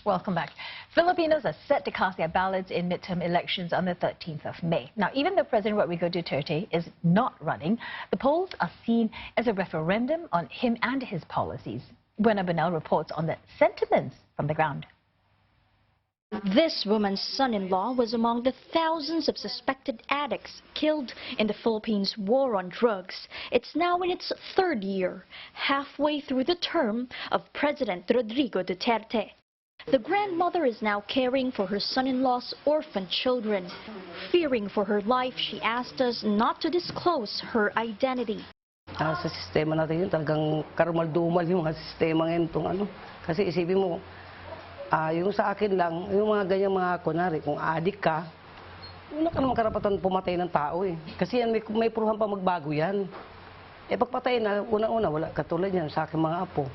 Welcome back. Filipinos are set to cast their ballots in midterm elections on the 13th of May. Now, even though President Rodrigo Duterte is not running, the polls are seen as a referendum on him and his policies. Buena Bernal reports on the sentiments from the ground. This woman's son-in-law was among the thousands of suspected addicts killed in the Philippines' war on drugs. It's now in its third year, halfway through the term of President Rodrigo Duterte. The grandmother is now caring for her son-in-law's orphan children. Fearing for her life, she asked us not to disclose her identity. Sa sistema natin yun, talagang karumal-dumal yung mga sistema ngayon itong ano. Kasi isipin mo, yung sa akin lang, yung mga ganyang mga kunwari, kung adik ka, wala ka naman karapatan pumatay ng tao eh. Kasi yan, may puruhan pa magbago yan. Eh pagpatay na, una-una, wala katulad yan sa aking mga apo.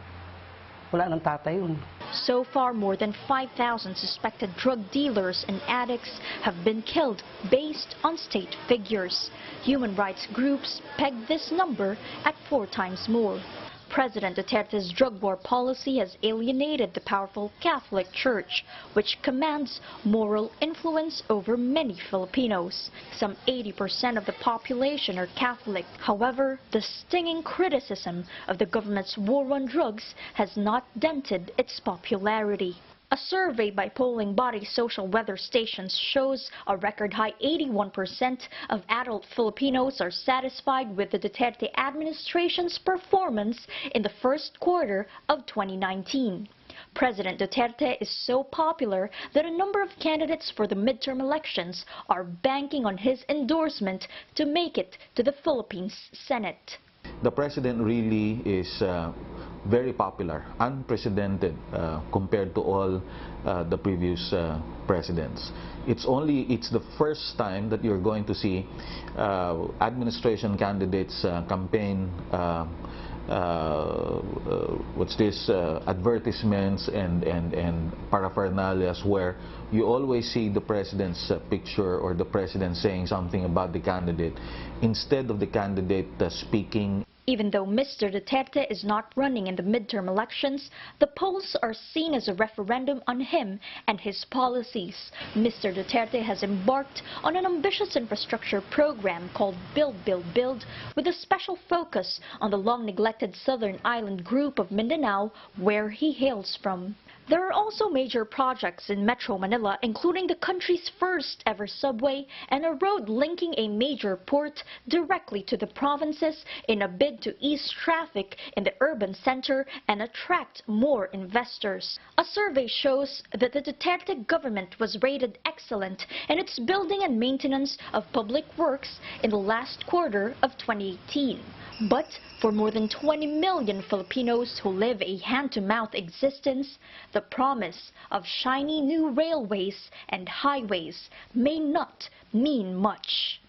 Wala nang tatay yun. So far, more than 5,000 suspected drug dealers and addicts have been killed based on state figures. Human rights groups peg this number at 4 times more. President Duterte's drug war policy has alienated the powerful Catholic Church, which commands moral influence over many Filipinos. Some 80% of the population are Catholic. However, the stinging criticism of the government's war on drugs has not dented its popularity. A survey by polling body Social Weather Stations shows a record high 81% of adult Filipinos are satisfied with the Duterte administration's performance in the first quarter of 2019. President Duterte is so popular that a number of candidates for the midterm elections are banking on his endorsement to make it to the Philippines Senate. The president really is very popular, unprecedented compared to all the previous presidents. It's the first time that you're going to see administration candidates campaign advertisements and paraphernalia where you always see the president's picture or the president saying something about the candidate instead of the candidate speaking. Even though Mr. Duterte is not running in the midterm elections, the polls are seen as a referendum on him and his policies. Mr. Duterte has embarked on an ambitious infrastructure program called Build, Build, Build, with a special focus on the long-neglected southern island group of Mindanao, where he hails from. There are also major projects in Metro Manila, including the country's first ever subway and a road linking a major port directly to the provinces in a bid to ease traffic in the urban center and attract more investors. A survey shows that the Duterte government was rated excellent in its building and maintenance of public works in the last quarter of 2018. But for more than 20 million Filipinos who live a hand-to-mouth existence, the promise of shiny new railways and highways may not mean much.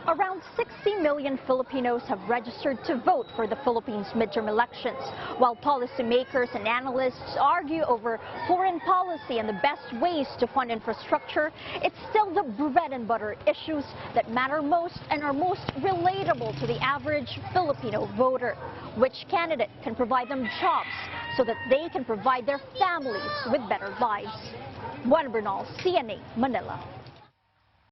Around 60 million Filipinos have registered to vote for the Philippines midterm elections. While policymakers and analysts argue over foreign policy and the best ways to fund infrastructure, it's still the bread and butter issues that matter most and are most relatable to the average Filipino voter. Which candidate can provide them jobs so that they can provide their families with better lives? Buena Bernal, CNA, Manila.